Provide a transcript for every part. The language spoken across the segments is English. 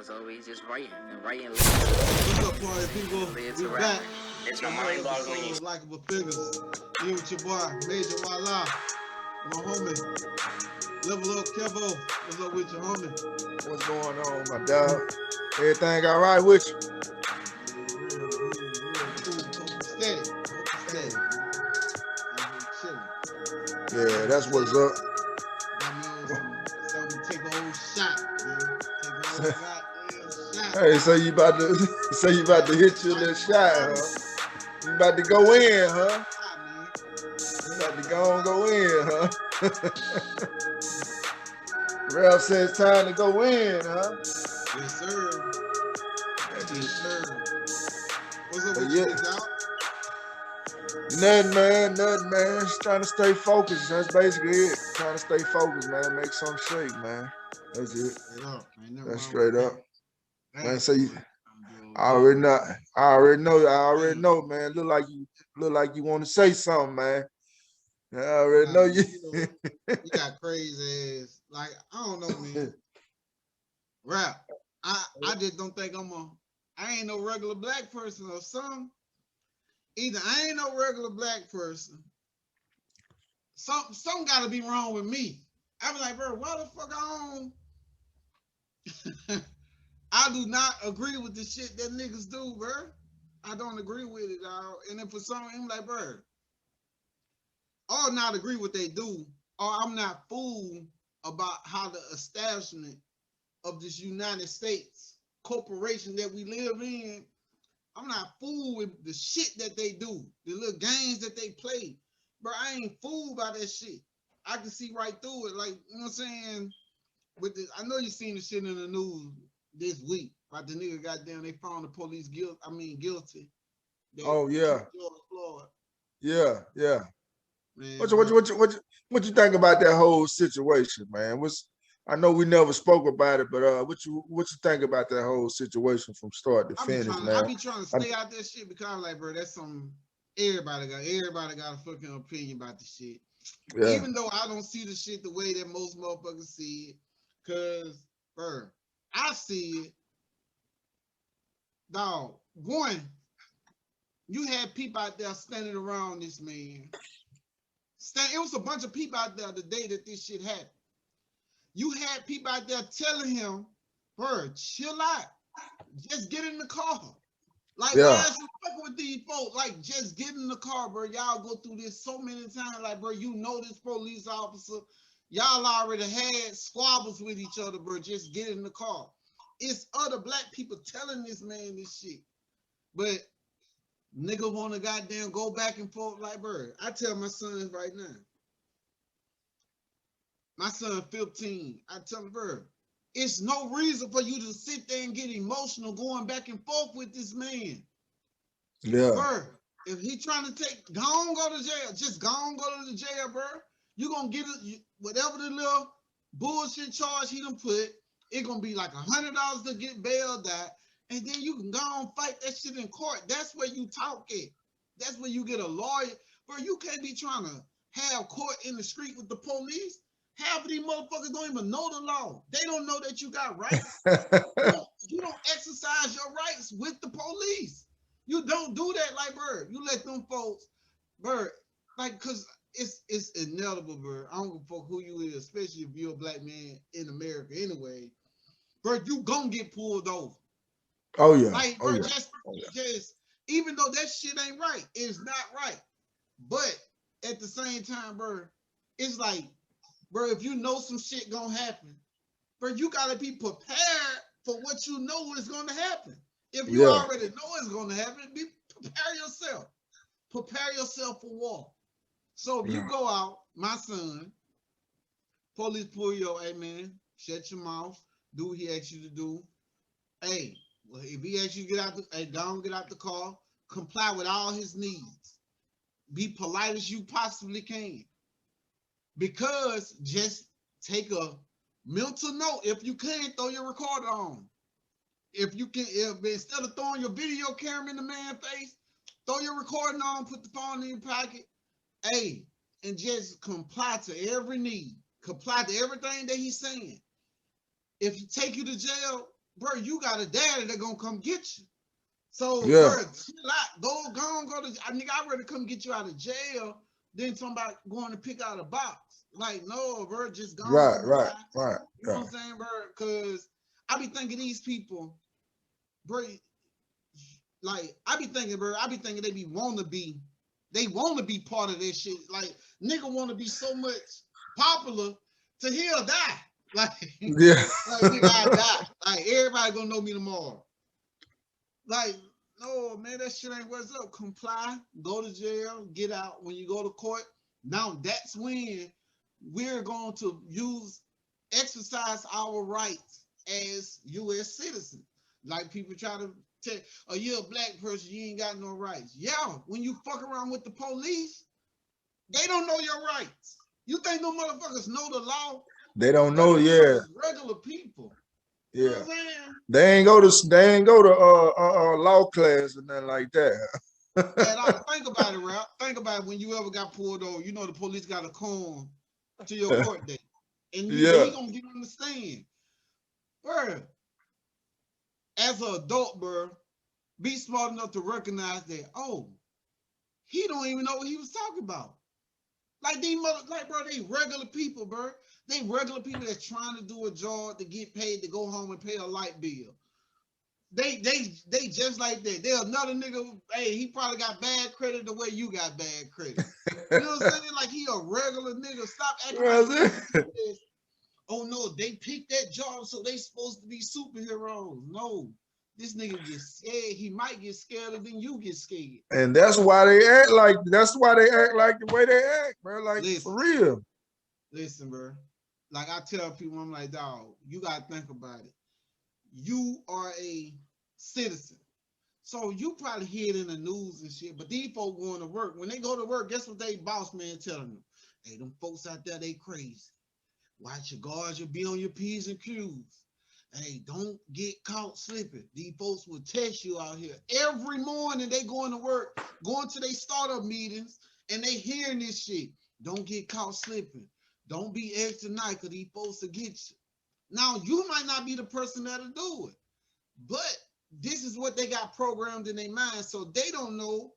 was always just writing and writing. What's up, party people? We back. It's my mind boggling. Likeable Figgas. You with your boy, MajorWaLLaH, my homie, LeveledUp Kevo. What's up with your homie? What's going on, my dog? Everything all right with you? Real cool. Steady. Yeah, that's what's up. So I'm gonna take a whole shot, man. Take a whole shot. Hey, so you about to hit your little shot, huh? You about to go in, huh? You about to go in, huh? Ralph says it's time to go in, huh? Yes, sir. Yes, sir. What's up with you, dog? Nothing, man. Just trying to stay focused. That's basically it. Trying to stay focused, man. Make something shake, man. That's it. That's straight up. Man, so you, I already know, man. Look like you want to say something, man. I already know you. You got crazy ass. Like, I don't know, man. Rap. I just don't think I ain't no regular black person or something. Either I ain't no regular black person. Something gotta be wrong with me. I'm like, bro, why the fuck I do not agree with the shit that niggas do, bro. I don't agree with it, dog. And then for some, I'm like, bro, or not agree what they do, or I'm not fooled about how the establishment of this United States corporation that we live in, I'm not fooled with the shit that they do, the little games that they play. Bro, I ain't fooled by that shit. I can see right through it. Like, you know what I'm saying? I know you seen the shit in the news this week about the nigga goddamn, they found the police guilty. Oh yeah. Yeah. Man, What you think about that whole situation, man? I know we never spoke about it, but what you think about that whole situation from start to finish, man? I be trying to stay out that shit because I'm like, bro, that's something everybody got a fucking opinion about the shit. Yeah. Even though I don't see the shit the way that most motherfuckers see it, cause bro, I see it. Dog, one, you had people out there standing around this man. It was a bunch of people out there the day that this shit happened. You had people out there telling him, bro, chill out. Just get in the car. Like, why is you fucking with these folks? Like, just get in the car, bro. Y'all go through this so many times. Like, bro, you know this police officer. Y'all already had squabbles with each other, bro. Just get in the car. It's other black people telling this man this shit. But nigga want to goddamn go back and forth like, bro. I tell my sons right now. My son 15, I tell him, bro, it's no reason for you to sit there and get emotional going back and forth with this man. Yeah. Bro, if he trying to go on, go to jail. Just go on, go to the jail, bro. You gonna get it, whatever the little bullshit charge he done put, it gonna be like $100 to get bailed out, and then you can go on fight that shit in court. That's where you talk it. That's where you get a lawyer. Bro, you can't be trying to have court in the street with the police. Half of these motherfuckers don't even know the law. They don't know that you got rights. you don't exercise your rights with the police. You don't do that, like, bro. You let them folks, bro, like, cause it's inevitable, bro. I don't give a fuck who you is, especially if you're a black man in America anyway. Bro, you gonna get pulled over. Oh yeah. Like, bro, just even though that shit ain't right, it's not right. But at the same time, bro, it's like, bro, if you know some shit gonna happen, bro, you gotta be prepared for what you know is gonna happen. If you already know it's gonna happen, prepare yourself. Prepare yourself for war. So if you go out, my son, police pull you, hey man, shut your mouth, do what he asks you to do. Hey, well, if he asks you to get out get out the car, comply with all his needs. Be polite as you possibly can. Because just take a mental note. If you can, throw your recorder on. If instead of throwing your video camera in the man's face, throw your recording on, put the phone in your pocket. Hey, and just comply to every need. Comply to everything that he's saying. If he take you to jail, bro, you got a daddy that gonna come get you. So, Yeah. bro, chill out. Go to. Nigga, I'd rather come get you out of jail than somebody going to pick out a box. Like, no, bro, just go. Right. You know what I'm saying, bro? Because I be thinking these people, bro. Like, I be thinking they want to be part of this shit. Like, nigga want to be so much popular to he'll die. Like, yeah. like nigga, I die. Like, everybody gonna know me tomorrow. Like, no, man, that shit ain't what's up. Comply, go to jail, get out. When you go to court, now that's when we're going to exercise our rights as U.S. citizens. Like, people try to tell, oh, you're a black person, you ain't got no rights. Yeah, when you fuck around with the police, they don't know your rights. You think no motherfuckers know the law? They don't know, yeah. Regular people. Yeah. You know what I'm saying? They ain't go to law class or nothing like that. And think about it, Ralph. Think about it when you ever got pulled over. You know the police got a comb to your court date. And he gonna get on the stand. Bro, as an adult, bro, be smart enough to recognize that, oh, he don't even know what he was talking about. Like bro, they regular people, bro. They regular people that's trying to do a job to get paid to go home and pay a light bill. They just like that. They're another nigga. Hey, he probably got bad credit the way you got bad credit. You know what I'm saying? Like, he a regular nigga. Stop acting like this. Oh no, they picked that job, so they supposed to be superheroes. No, this nigga gets scared. He might get scared than you get scared. And that's why they act like the way they act, bro. Like, listen, for real. Listen, bro. Like, I tell people, I'm like, dog, you gotta think about it. You are a citizen. So you probably hear it in the news and shit, but these folks going to work. When they go to work, guess what they boss man telling them? Hey, them folks out there, they crazy. Watch your guards, you'll be on your P's and Q's. Hey, don't get caught slipping. These folks will test you out here. Every morning they going to work, going to their startup meetings, and they hearing this shit. Don't get caught slipping. Don't be extra nice because these folks will get you. Now, you might not be the person that'll do it, but this is what they got programmed in their mind, so they don't know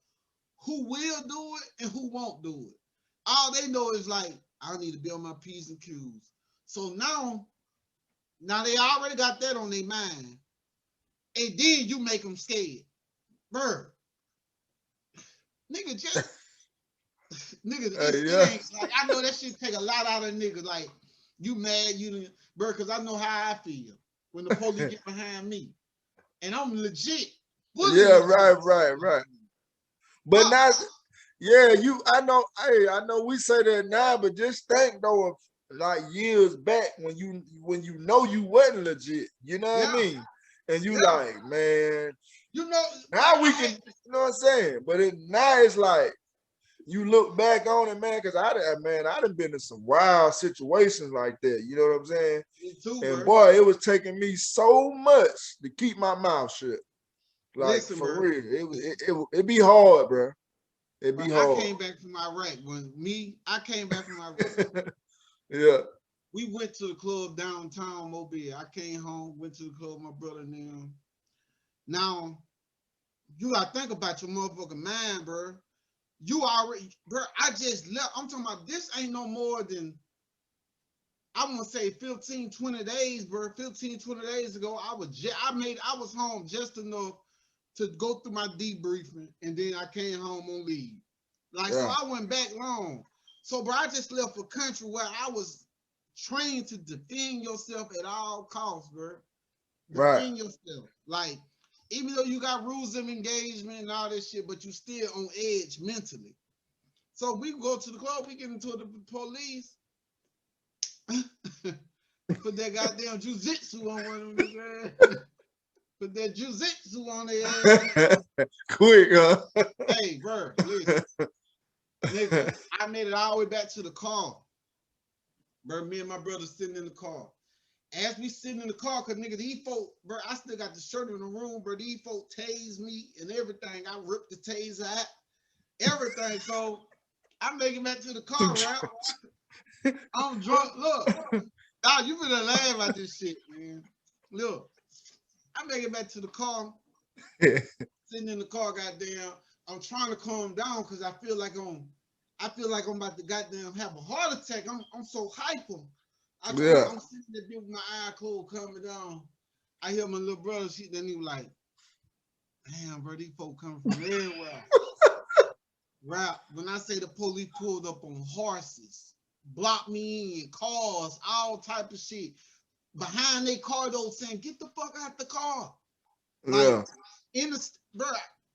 who will do it and who won't do it. All they know is like, I need to be on my P's and Q's. So now they already got that on their mind, and then you make them scared. Bruh. Nigga, just... nigga, like, I know that shit take a lot out of niggas. Like, you mad, bro, because I know how I feel when the police get behind me. And I'm legit. Yeah, right. But now, yeah, I know we say that now, but just think though of like years back when you know you wasn't legit, you know what I mean? And you like, man, now we can, you know what I'm saying? But now it's like, you look back on it, man, because I done been in some wild situations like that. You know what I'm saying? Me too, and bro. Boy, it was taking me so much to keep my mouth shut. Like, listen, for bro. Real, it be hard, bro. It be hard. I came back from Iraq I came back from Iraq. Yeah. We went to the club downtown Mobile. I came home, went to the club with my brother and them. Now, you gotta think about your motherfucking mind, bro. You already, bro, I just left. I'm talking about this ain't no more than, I want to say 15, 20 days, bro. 15, 20 days ago, I was home just enough to go through my debriefing, and then I came home on leave. Like, so I went back long. So, bro, I just left a country where I was trained to defend yourself at all costs, bro. Defend yourself. Like, even though you got rules of engagement and all this shit, but you still on edge mentally. So we go to the club, we get into the police. Put that goddamn jujitsu on one of them. Put that jujitsu on their ass. Quick, huh? Hey, bro, listen. Nigga, I made it all the way back to the car. Bro, me and my brother sitting in the car. As we sitting in the car, cause nigga, these folk, bro, I still got the shirt in the room, bro. These folk tased me and everything. I ripped the taser out, everything. So I'm making back to the car, right? I'm drunk. Look, dog, you finna laugh at this shit, man. Look, I make it back to the car. Sitting in the car, goddamn. I'm trying to calm down because I feel like I'm about to goddamn have a heart attack. I'm so hyper. I'm sitting there with my eye closed, coming down. I hear my little brother, then he was like, damn, bro, these folks coming from everywhere. Right. When I say the police pulled up on horses, blocked me in, cars, all type of shit. Behind their car, though, saying, get the fuck out the car. Like, in the, bro,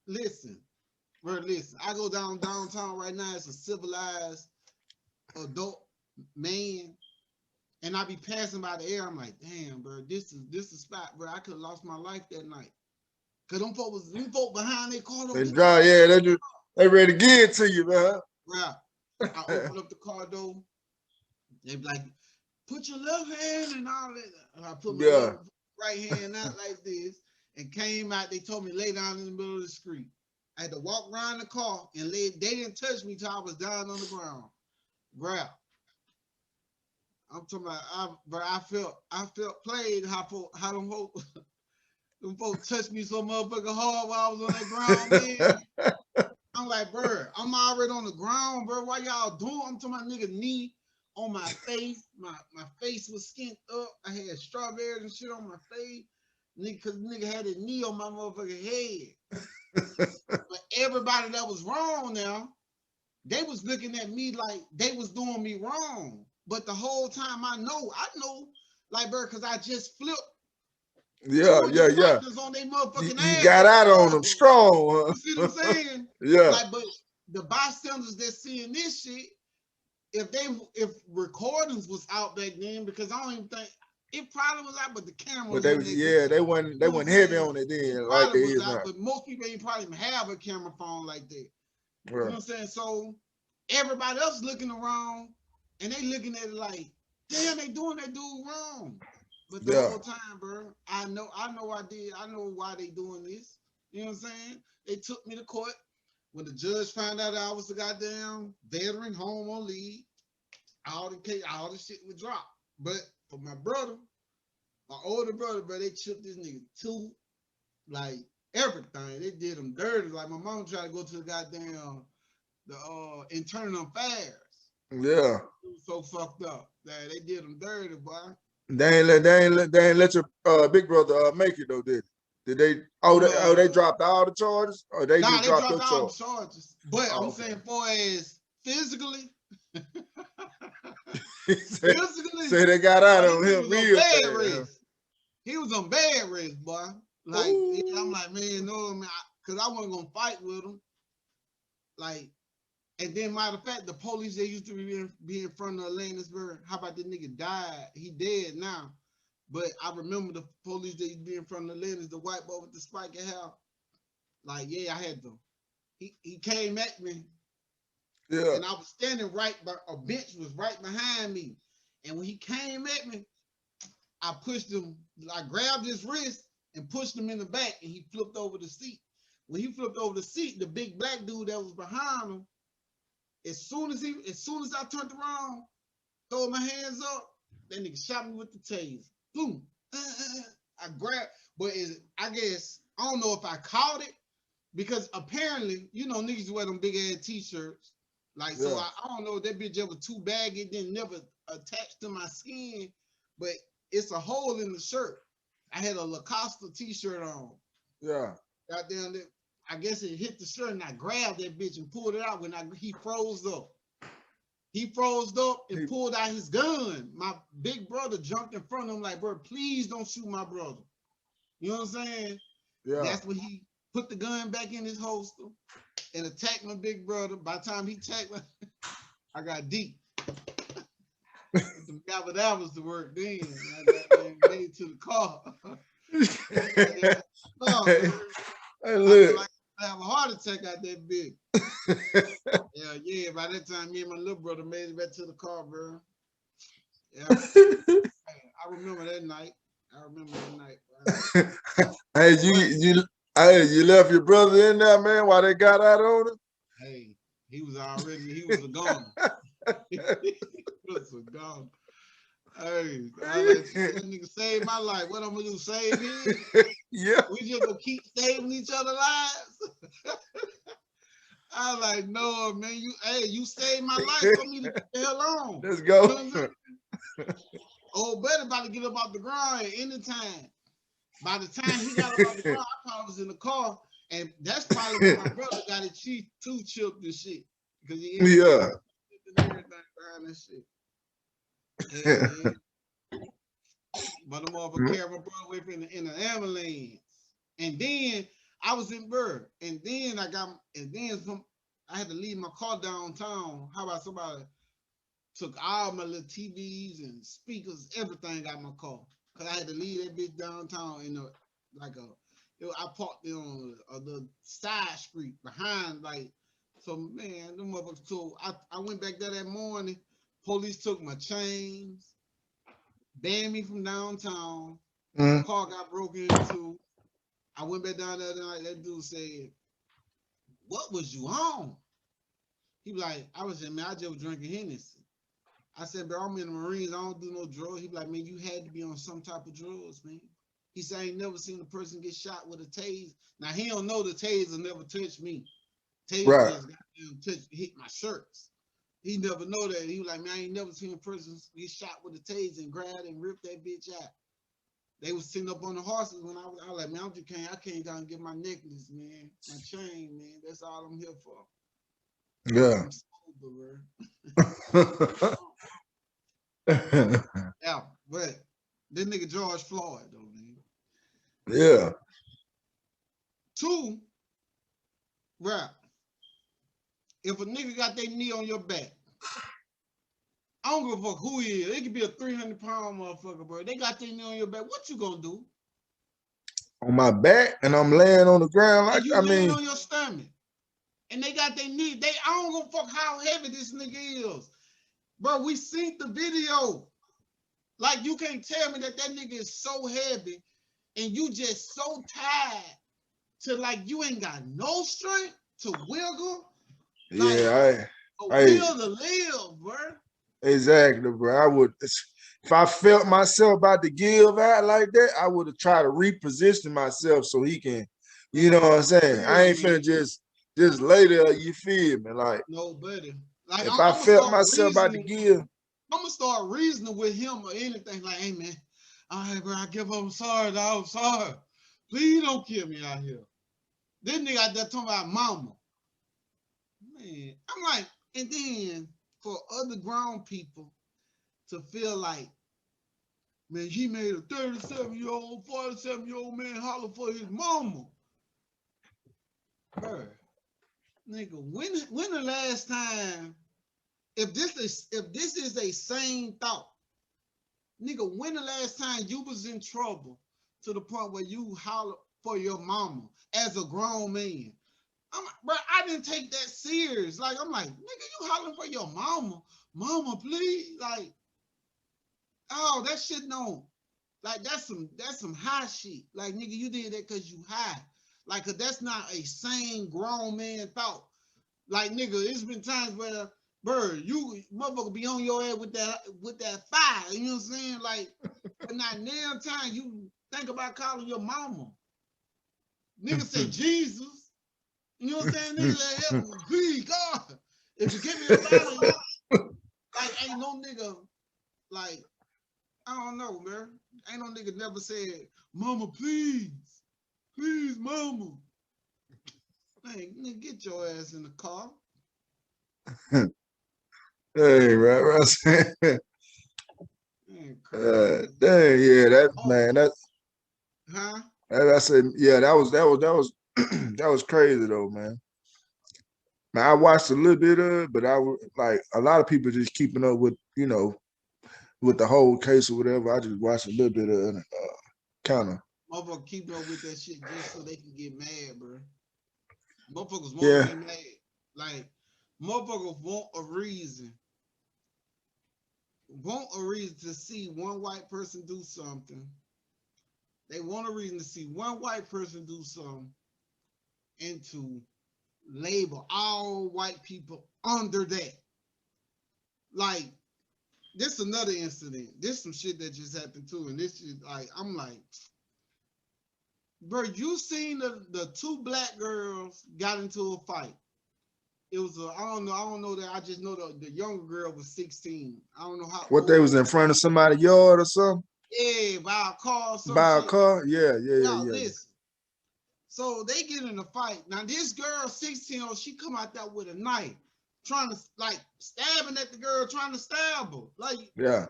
listen. I go downtown right now as a civilized adult man, and I be passing by the air. I'm like, damn, bro, this is a spot, bro. I could have lost my life that night. Cause them folks behind their car. They ready to give it to you, man. Right. I open up the car door. They be like, put your left hand and all that. And I put my right hand out like this and came out. They told me lay down in the middle of the street. I had to walk around the car and they didn't touch me till I was down on the ground. Bro. I'm talking about I felt played how them folks touched me so motherfucking hard while I was on that ground, man. I'm like, bro, I'm already on the ground, bro. Why y'all doing? I'm talking about nigga knee on my face. My face was skint up. I had strawberries and shit on my face. Nigga, cause nigga had a knee on my motherfucking head. But everybody that was wrong now, they was looking at me like they was doing me wrong. But the whole time I know, like, bro, cause I just flipped. Yeah. On their motherfucking ass. You got out on them strong. You see what I'm saying? Yeah. Like, but the bystanders that seeing this shit, if recordings was out back then, because I don't even think it probably was out, but the camera. But they went heavy on it then, like they is now. But most people ain't probably even have a camera phone like that. Right. You know what I'm saying? So everybody else looking around and they looking at it like, damn, they doing that dude wrong. But the whole time, bro, I know why they doing this. You know what I'm saying? They took me to court. When the judge found out I was a goddamn veteran home on leave, all the shit would drop. But for my brother, my older brother, bro, they chipped this nigga too, like everything. They did him dirty. Like my mom tried to go to the goddamn internal affairs. Yeah. It was so fucked up that they did him dirty, boy. They ain't let your big brother make it though, did they? They dropped all the charges, or they just dropped all the charges. But I'm saying, for as physically, say they got out on him. He was on bed rest, boy. Like I'm like, man, no, man, because I wasn't gonna fight with him. Like, and then matter of fact, the police they used to be in front of Atlantisburg. How about the nigga died? He dead now. But I remember the police that used to be in front of Atlantis, the white boy with the spiky hair. Like, yeah, I had to. He came at me. Yeah. And I was standing right by a bench was right behind me. And when he came at me, I pushed him. I grabbed his wrist and pushed him in the back, and he flipped over the seat. When he flipped over the seat, the big black dude that was behind him, as soon as I turned around, throw my hands up, that nigga shot me with the taser. Boom. I grabbed, but I guess, I don't know if I caught it, because apparently, you know, niggas wear them big ass t-shirts. Like, so I don't know, that bitch ever too baggy, it didn't never attach to my skin, but it's a hole in the shirt. I had a Lacoste t-shirt on. Yeah. Goddamn, I guess it hit the shirt and I grabbed that bitch and pulled it out when he froze up. He froze up and pulled out his gun. My big brother jumped in front of him like, bro, please don't shoot my brother. You know what I'm saying? Yeah. That's when he put the gun back in his holster and attacked my big brother. By the time he attacked me, I got deep. That was the work then. I got made to the car. I have a heart attack out that bitch. Yeah. By that time, me and my little brother made it back to the car, bro. Yeah. I remember that night. Hey, you left your brother in there, man, while they got out on him? Hey, he was a goner. He was a goner. Hey, that nigga saved my life. What I'm gonna do? Save his? Yeah. We just gonna keep saving each other lives? I was like, no, man. You saved my life. Told me to get the hell on. Let's go. You know what I'm saying? Old buddy about to get up off the ground at any time. By the time he got up off the ground, I probably was in the car, and that's probably when my brother got his teeth too chipped and shit. Because he Yeah. everything behind that shit. Yeah. But the motherfucker carried my brother with in an ambulance. And then I was in Burr. And then I had to leave my car downtown. How about somebody took all my little TVs and speakers, everything out of my car. Cause I had to leave that bitch downtown I parked it on the side street behind, so man, them motherfuckers. So I went back there that morning. Police took my chains, banned me from downtown. My car got broken into. I went back down there night. That dude said, "What was you on?" He was like, "I was just drinking Hennessy." I said, "Bro, I'm in the Marines. I don't do no drugs." He be like, "Man, you had to be on some type of drugs, man." He said, "I ain't never seen a person get shot with a taser." Now, he don't know the taser never touched me. Taser just hit my shirts. He never know that. He was like, "Man, I ain't never seen a person get shot with a taser and grab and rip that bitch out." They was sitting up on the horses when I was like, "Man, I can't go and get my necklace, man. My chain, man. That's all I'm here for." Yeah. I'm sober, bro. Yeah, but this nigga George Floyd, though, man. Yeah. 2, right. If a nigga got their knee on your back, I don't give a fuck who he is. It could be a 300-pound motherfucker, bro. They got their knee on your back. What you gonna do? On my back, and I'm laying on the ground And you laying on your stomach. And they got their knee. I don't give a fuck how heavy this nigga is. Bro, we seen the video. Like, you can't tell me that nigga is so heavy and you just so tired to, like, you ain't got no strength to wiggle. Like, yeah, will to live, bro. Exactly, bro. I would, if I felt myself about to give out like that, I would have tried to reposition myself so he can, you know what I'm saying? I ain't finna just lay there, you feel me? Like, no, buddy. Like, if I felt myself about to give, I'm gonna start reasoning with him or anything. Like, "Hey, man, all right, bro, I give up. I'm sorry, dog. I'm sorry. Please don't kill me out here." This nigga out there talking about mama. Man, I'm like, and then for other grown people to feel like, man, he made a 37-year-old, 47-year-old man holler for his mama. Bro, nigga, when the last time, if this is a sane thought, nigga, when the last time you was in trouble to the point where you holler for your mama as a grown man? Bro, I didn't take that serious. Like, I'm like, nigga, you hollering for your mama? Mama, please? Like, oh, that shit don't. Like, that's some high shit. Like, nigga, you did that because you high. Like, cause that's not a sane grown man thought. Like, nigga, it's been times where, bro, you motherfucker be on your ass with that fire. You know what I'm saying? Like, but not now time you think about calling your mama. Nigga say Jesus. You know what I'm saying? Nigga say, help me, please, God. If you give me a bottle, like, ain't no nigga, like, I don't know, man. Ain't no nigga never said, "Mama, please. Please, mama." Hey, nigga, get your ass in the car. hey, right. Dang, yeah, man, Huh? I said, yeah, that was that was crazy though, man. Man, I watched a little bit of it, but I was like, a lot of people just keeping up with, with the whole case or whatever. I just watched a little bit of it, kind of. Motherfuckers keep up with that shit just so they can get mad, bro. Motherfuckers want to be mad. Like, motherfuckers want a reason. Want a reason to see one white person do something. They want a reason to see one white person do something and to label all white people under that. Like, this another incident. This some shit that just happened too, and this is like I'm like, bro, you seen the two black girls got into a fight. It was I don't know that. I just know the younger girl was 16. I don't know how What old. they was in front of somebody's yard or something? Yeah, by a car or some By a shit. car? Yeah. Listen. So they get in a fight. Now this girl, 16, she come out there with a knife, trying to like stabbing at the girl, trying to stab her. Like, yeah.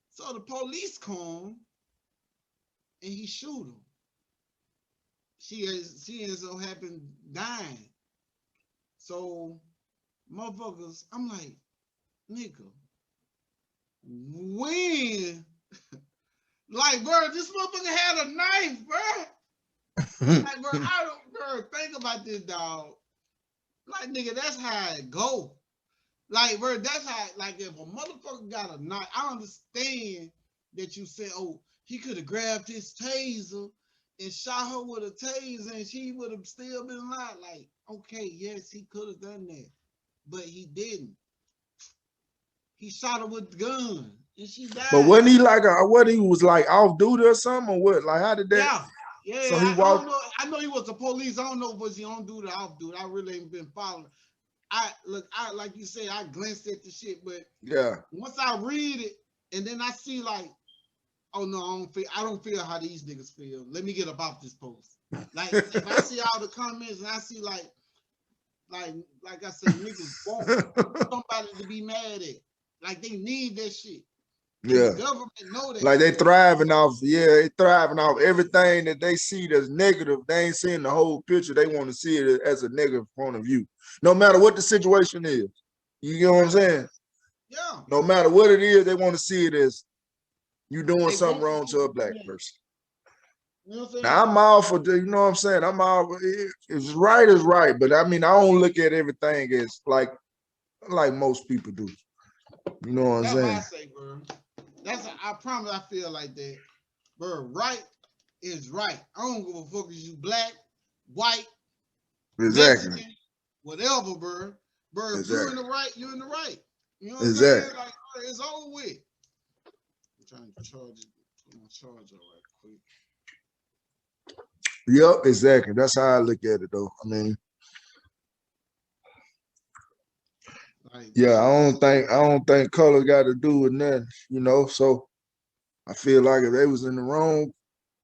So the police come and he shoot her. She ends up having dying. So motherfuckers, I'm like, nigga, when? Like, bro, this motherfucker had a knife, bro. Like, bro, think about this, dog. Like, nigga, that's how it go. Like, bro, that's how, like, if a motherfucker got a knife, I understand that you said, oh, he could have grabbed his taser and shot her with a taser and she would have still been alive. Like, okay, yes, he could have done that, but he didn't. He shot her with the gun and she died. But wasn't he like what he was like off duty or something or what? Like how did that? Yeah. So he walked. I know he was the police. I don't know if was he on duty or off duty. I really ain't been following. I like you say, I glanced at the shit, but yeah. Once I read it and then I see like, oh no, I don't feel how these niggas feel. Let me get about this post. Like if I see all the comments and I see like I said, niggas want somebody to be mad at. Like they need that shit. Yeah. The government know that. Like they thriving off everything that they see that's negative. They ain't seeing the whole picture. They want to see it as a negative point of view. No matter what the situation is. You get what I'm saying? Yeah. No matter what it is, they want to see it as you doing something wrong to a black person. You know what I'm saying? Now I'm all for, you know what I'm saying? I'm all, it's right is right, but I mean, I don't look at everything as like most people do. You know what I'm saying? That's what I say, bro. I promise I feel like that. Bro, right is right. I don't give a fuck if you black, white, exactly. Mexican, whatever, bro. Bro, if you're in the right, you're in the right. You know what I'm saying? Like, it's over with. I'm trying to put my charger right quick. Yep, exactly. That's how I look at it, though. I mean, yeah, I don't think color got to do with nothing, you know. So I feel like if they was in the wrong,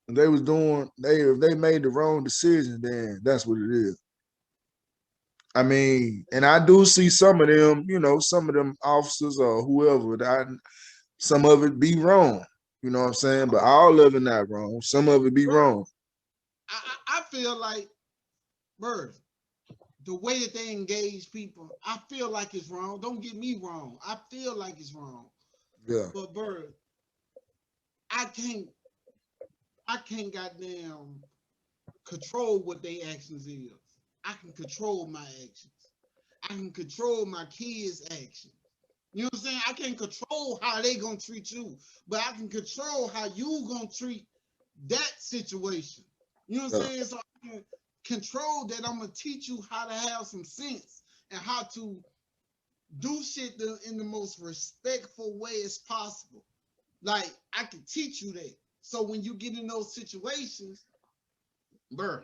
if they made the wrong decision, then that's what it is. I mean, and I do see some of them, you know, some of them officers or whoever, some of it be wrong. You know what I'm saying? But all of it not wrong. Some of it be wrong. I feel like, bro, the way that they engage people, I feel like it's wrong. Don't get me wrong. I feel like it's wrong. Yeah. But, bro, I can't goddamn control what their actions is. I can control my actions. I can control my kids' actions. You know what I'm saying? I can't control how they gonna treat you, but I can control how you gonna treat that situation. You know what I'm saying? So I can control that. I'm gonna teach you how to have some sense and how to do shit in the most respectful way as possible. Like I can teach you that. So when you get in those situations, bro,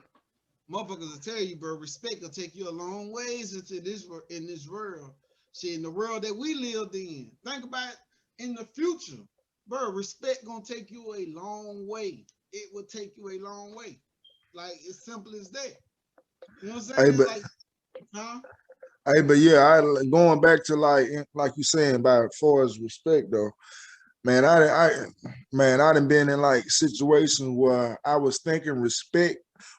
motherfuckers will tell you, bro, respect will take you a long ways into this world. Shit, in the world that we lived in. Think about in the future, bro. Respect gonna take you a long way. It will take you a long way. Like it's simple as that. You know what I'm saying? Hey, but yeah, going back to like you saying about as far as respect though. Man, I done been in like situations where I was thinking respect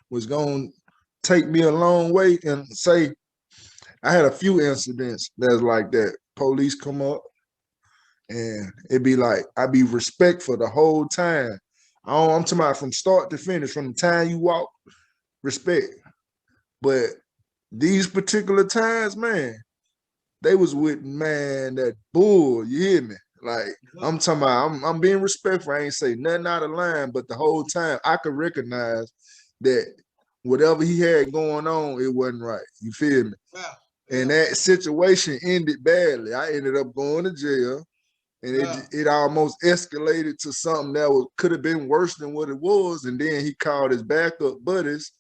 was gonna take me a long way, and say I had a few incidents that's like that. Police come up and it be like I be respectful the whole time. I'm talking about from start to finish, from the time you walk, respect. But these particular times, man, they was with that bull. You hear me? Like I'm talking about, I'm being respectful. I ain't say nothing out of line, but the whole time I could recognize that whatever he had going on, it wasn't right. You feel me? Yeah. And that situation ended badly. I ended up going to jail. And it almost escalated to something that could have been worse than what it was. And then he called his backup buddies.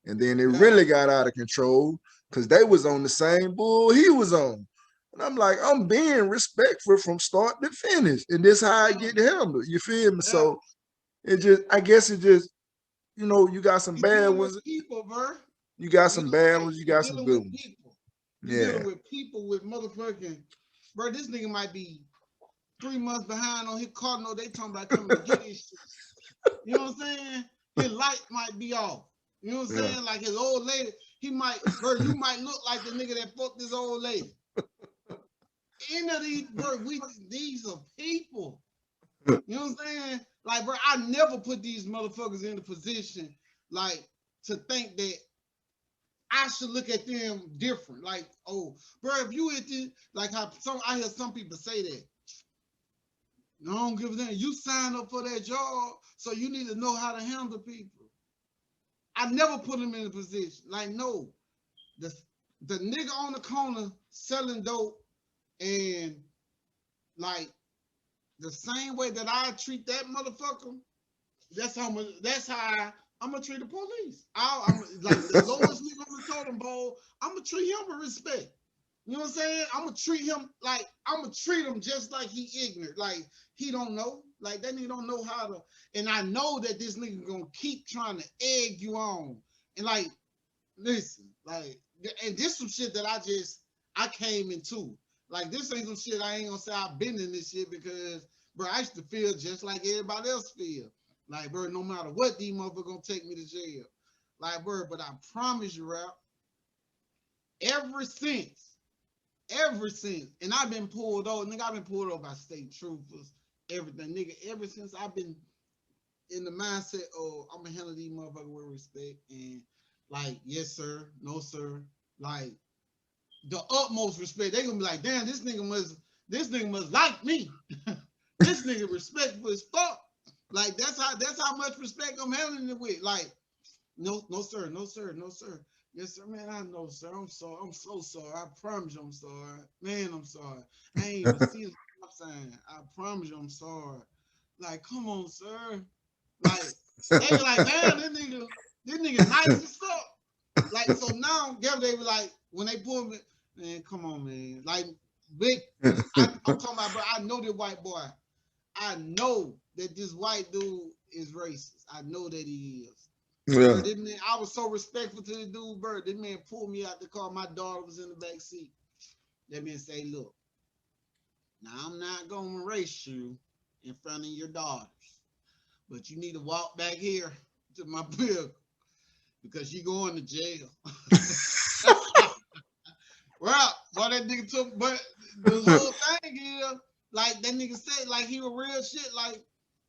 And then it really got out of control because they was on the same bull he was on. And I'm like, I'm being respectful from start to finish. And this how I get handled. You feel me? So it just, I guess it just, you know, you got some bad ones. People, bro. You got some bad ones. You got some good ones. You're dealing with people with motherfucking, bro, this nigga might be 3 months behind on his car. No, they talking about coming to get his shit. You know what I'm saying? His light might be off. You know what I'm saying? Like his old lady, he might, bro, you might look like the nigga that fucked this old lady. Any of these, bro, these are people. You know what I'm saying? Like, bro, I never put these motherfuckers in a position, like, to think that I should look at them different. Like, oh, bro, if you at this, like how I hear some people say that. I don't give a damn. You signed up for that job, so you need to know how to handle people. I never put them in a position. Like, no, the nigga on the corner selling dope, and like the same way that I treat that motherfucker, that's how I'm gonna treat the police. I'm like the lowest nigga on the totem pole. I'm gonna treat him with respect. You know what I'm saying? I'm gonna treat him like I'm gonna treat him just like he ignorant, like he don't know, like that nigga don't know how to. And I know that this nigga gonna keep trying to egg you on. And like, listen, like, and this some shit that I came into. Like, this ain't some shit I ain't gonna say I've been in this shit because, bro, I used to feel just like everybody else feel. Like, bro, no matter what, these motherfuckers gonna take me to jail. Like, bro, but I promise you, Rap, ever since, and I've been pulled over, nigga, I've been pulled over by state troopers, everything, nigga, ever since I've been in the mindset, oh, I'm gonna handle these motherfuckers with respect, and like, yes, sir, no, sir, like, the utmost respect. They gonna be like, damn, this nigga must like me. This nigga respectful as fuck. Like, that's how much respect I'm handling it with. Like, no, sir, no, sir, no, sir. Yes, sir, man, I know, sir. I'm sorry. I'm so sorry. I promise you I'm sorry. Man, I'm sorry. I ain't even see the stop sign. I promise you I'm sorry. Like, come on, sir. Like, they be like, man, this nigga nice as fuck. Like, so now, they be like, when they pull me, man, come on, man. Like, big, I'm talking about, bro, I know this white boy. I know that this white dude is racist. I know that he is. Yeah. Bro, man, I was so respectful to the dude, bro. This man pulled me out the car. My daughter was in the back seat. That man say, look, now I'm not going to race you in front of your daughters, but you need to walk back here to my vehicle because you going to jail. Well, that nigga took, but the whole thing is, like, that nigga said, like, he was real shit, like,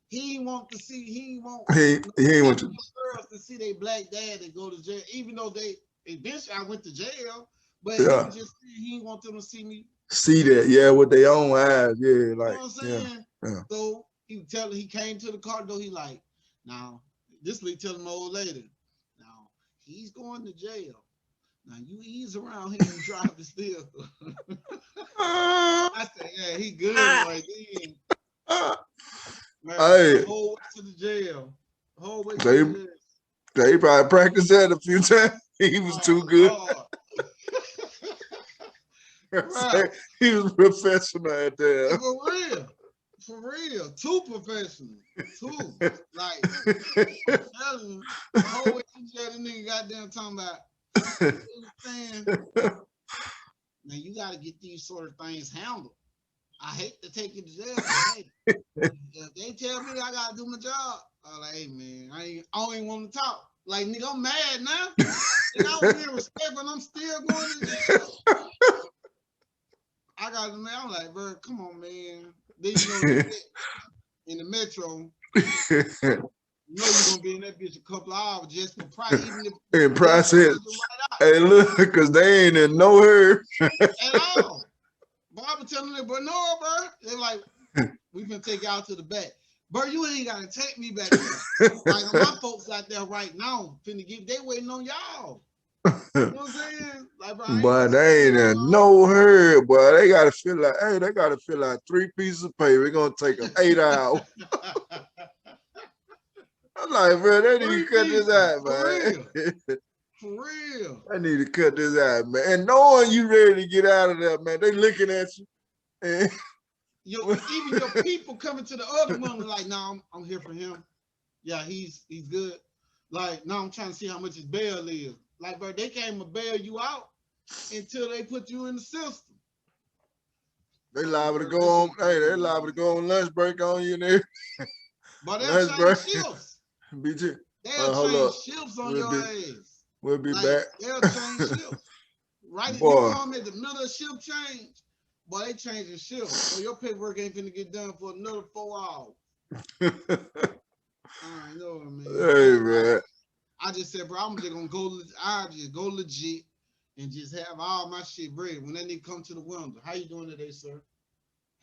he ain't want to girls to see their black dad and go to jail, even though eventually I went to jail, but he was just, he ain't want them to see me. See that, with their own eyes, like, you know what I'm saying? Yeah. So he came to the car, though, he like, now, this week telling my old lady, now, he's going to jail. Now, you ease around here and drive this vehicle. I said, yeah, he good right then. Man, the whole way to the jail. The whole way to the jail. He probably practiced that a few times. He was too good. Right. He was professional at that. For real. Too professional. Too. Like, I'm telling you, the whole way to the jail, the nigga goddamn talking about, now you got to get these sort of things handled. I hate to take you to jail, but hey, if they tell me I gotta do my job, I'm like, hey man, I don't even want to talk. Like, nigga, I'm mad now. And I was being respectful, and I'm still going to jail. I got the man. I'm like, bro, come on, man. Then you know, in the metro. You know you're gonna be in that bitch a couple of hours just for price, even if in process. Hey, look, because they ain't in no hurry at all. But I was telling them, but no, bro. They're like, we can take y'all to the back. Bro, you ain't gotta take me back there. Like, my folks out there right now, they waiting on y'all. You know what I'm saying? Like, bro, But they ain't in no hurry, boy. They gotta fill out, hey, they gotta fill out 3 pieces of paper. It's gonna take them 8 hours. I'm like, bro, they need to cut this out, man. For real. I need to cut this out, man. And knowing you ready to get out of there, man, they looking at you. And even your people coming to the other one like, nah, I'm here for him. Yeah, he's good. Like, now I'm trying to see how much his bail is. Like, bro, they can't even bail you out until they put you in the system. They liable to go on, hey, they liable to go on lunch break on you there. But they'll change shifts. BG. They'll change shifts on your ass. We'll be back. They'll change shifts. Right? If you come in the middle of shift change, boy, they changing shifts. So your paperwork ain't finna get done for another 4 hours. I know, man. Hey, man. I just said, bro, I'm just gonna go. I just go legit and just have all my shit ready. When that nigga come to the window, how you doing today, sir?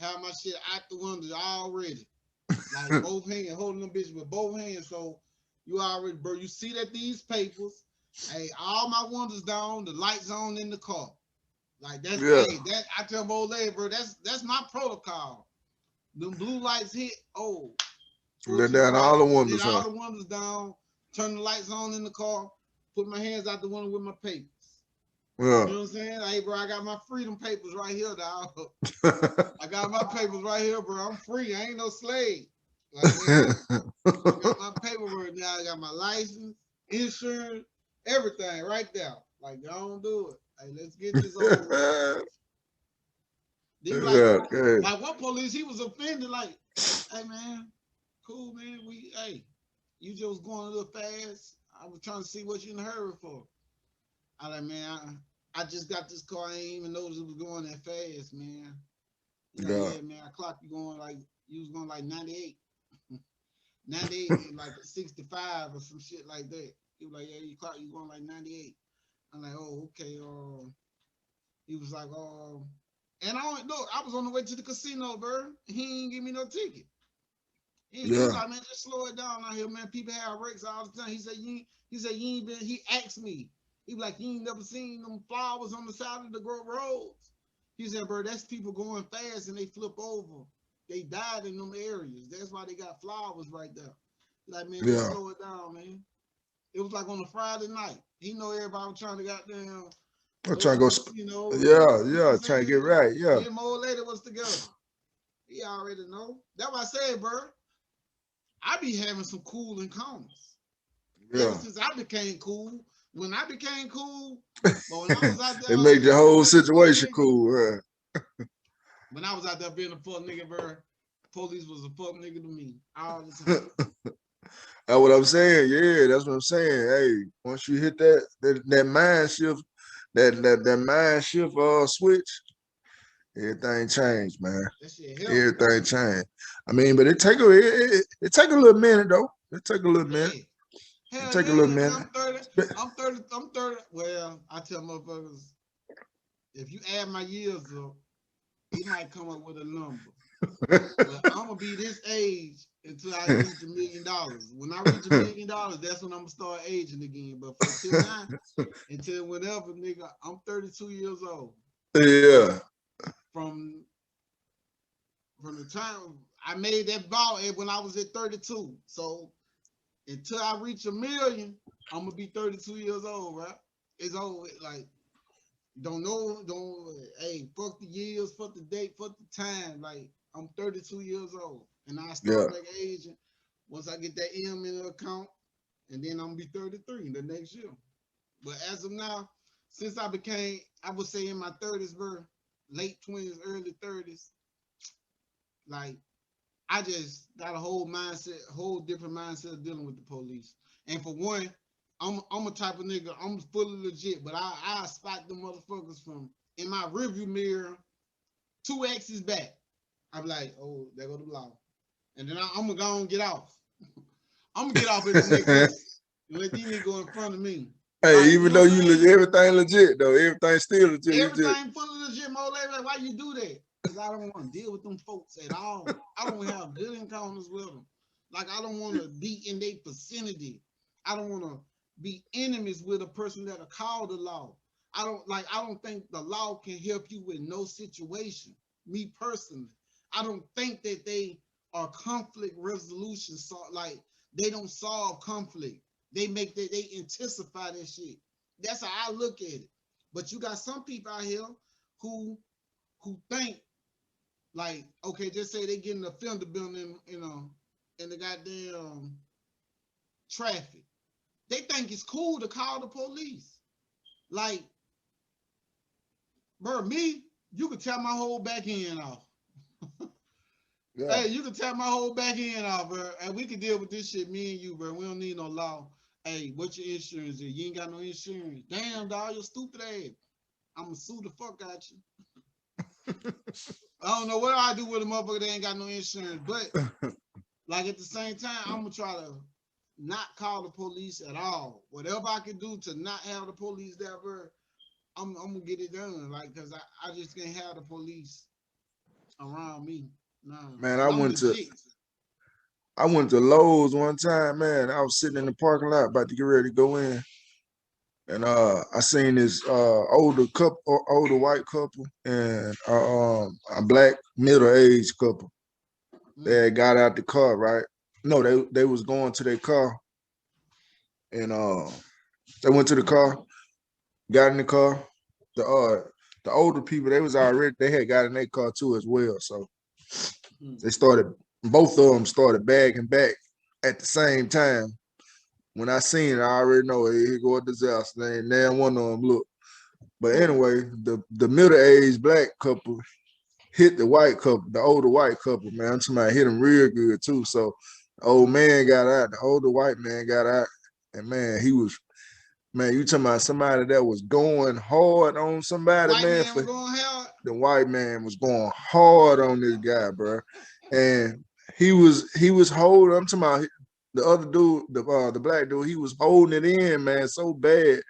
Have my shit out the window already, like both hands, holding them bitches with both hands. So you already, bro. You see that these papers, hey, all my windows down, the lights on in the car. Like that's hey, that I tell my old lady, bro. That's my protocol. Them blue lights hit. Oh, let down all the windows. Let all the windows down. Turn the lights on in the car, put my hands out the window with my papers. Yeah. You know what I'm saying? Hey, bro, I got my freedom papers right here, dog. I got my papers right here, bro. I'm free. I ain't no slave. Like, I got my paperwork now. I got my license, insurance, everything right there. Like, don't do it. Hey, let's get this over. Like one police, he was offended. Like, hey, man, cool, man. You just going a little fast. I was trying to see what you in a hurry for. I like, man, I just got this car. I ain't even noticed it was going that fast, man. Yeah, man, I clocked you going like, you was going like 98. 98, like 65 or some shit like that. He was like, yeah, you clocked you going like 98. I'm like, oh, okay. He was like, and I was on the way to the casino, bro. He ain't give me no ticket. He was like, man, just slow it down out here, man. People have wrecks all the time. He said, you ain't been, he asked me. He was like, you ain't never seen them flowers on the side of the roads. He said, bro, that's people going fast and they flip over. They died in them areas. That's why they got flowers right there. Like, man, just slow it down, man. It was like on a Friday night. He know everybody was trying to goddamn. I'm trying to go, you know, trying to get right, Me and my old lady was together. He already know. That's why I said, bro, I be having some cool encounters. Ever since I became cool. When I became cool, but when I was out there, it made the whole situation cool. When I was out there being a fuck nigga, bro, police was a fuck nigga to me all the time. That's what I'm saying. Yeah, that's what I'm saying. Hey, once you hit that mind shift, that mind shift switch, everything changed, man. Everything changed. I mean, but it take a little minute though. It take a little minute. Hell take a little minute. I'm 30. Well, I tell motherfuckers, if you add my years up, you might come up with a number. But I'm gonna be this age until I reach $1 million. When I reach $1 million, that's when I'm gonna start aging again. But until now, until whenever, nigga, I'm 32 years old. Yeah. From the time I made that ball when I was at 32. So until I reach $1 million, I'm gonna be 32 years old, right? It's over. Like, hey, fuck the years, fuck the date, fuck the time. Like, I'm 32 years old, and I start like aging once I get that M in the account, and then I'm gonna be 33 the next year. But as of now, since I would say in my 30s, bro, late 20s, early 30s, like, I just got a whole different mindset of dealing with the police. And for one, I'm a type of nigga, I'm fully legit, but I spot them motherfuckers from in my rearview mirror 2 X's back. I'm like, oh, there go the law. And then I'm gonna go and get off. I'm gonna get off at the next exit and let these niggas go in front of me. Hey, like, even though everything legit though, everything still legit. Everything fully legit, my lady. Like, why you do that? Because I don't want to deal with them folks at all. I don't have good encounters with them. Like, I don't want to be in their vicinity. I don't want to be enemies with a person that are called the law. I don't think the law can help you with no situation. Me personally, I don't think that they are conflict resolution. So like they don't solve conflict. They intensify that shit. That's how I look at it. But you got some people out here who think like, okay, just say they get in the offender building, in the goddamn traffic. They think it's cool to call the police. Like, bro, you could tear my whole back end off. Yeah. Hey, you can tear my whole back end off, bro. And we can deal with this shit, me and you, bro. We don't need no law. Hey, what's your insurance is? You ain't got no insurance. Damn, dog, you stupid ass. I'm gonna sue the fuck out you. I don't know what I do with a motherfucker that ain't got no insurance, but like at the same time, I'm gonna try to not call the police at all. Whatever I can do to not have the police there, bro, I'm gonna get it done. Like, cause I just can't have the police around me. No, man, I went to Lowe's one time, man. I was sitting in the parking lot about to get ready to go in. And I seen this older white couple and a black middle-aged couple. They had got out the car, right? No, they was going to their car. And they went to the car, got in the car. The older people, they had got in their car too as well. So both of them started bagging back at the same time. When I seen it, I already know here go a disaster. Ain't damn one of them look. But anyway, the middle-aged black couple hit the white couple, the older white couple, man. I'm talking about hit them real good too. So the old man got out, the older white man got out, and man, you talking about somebody that was going hard on somebody, man. The white man was going hard on this guy, bro. And he was holding, I'm talking about the other dude, the black dude, he was holding it in, man, so bad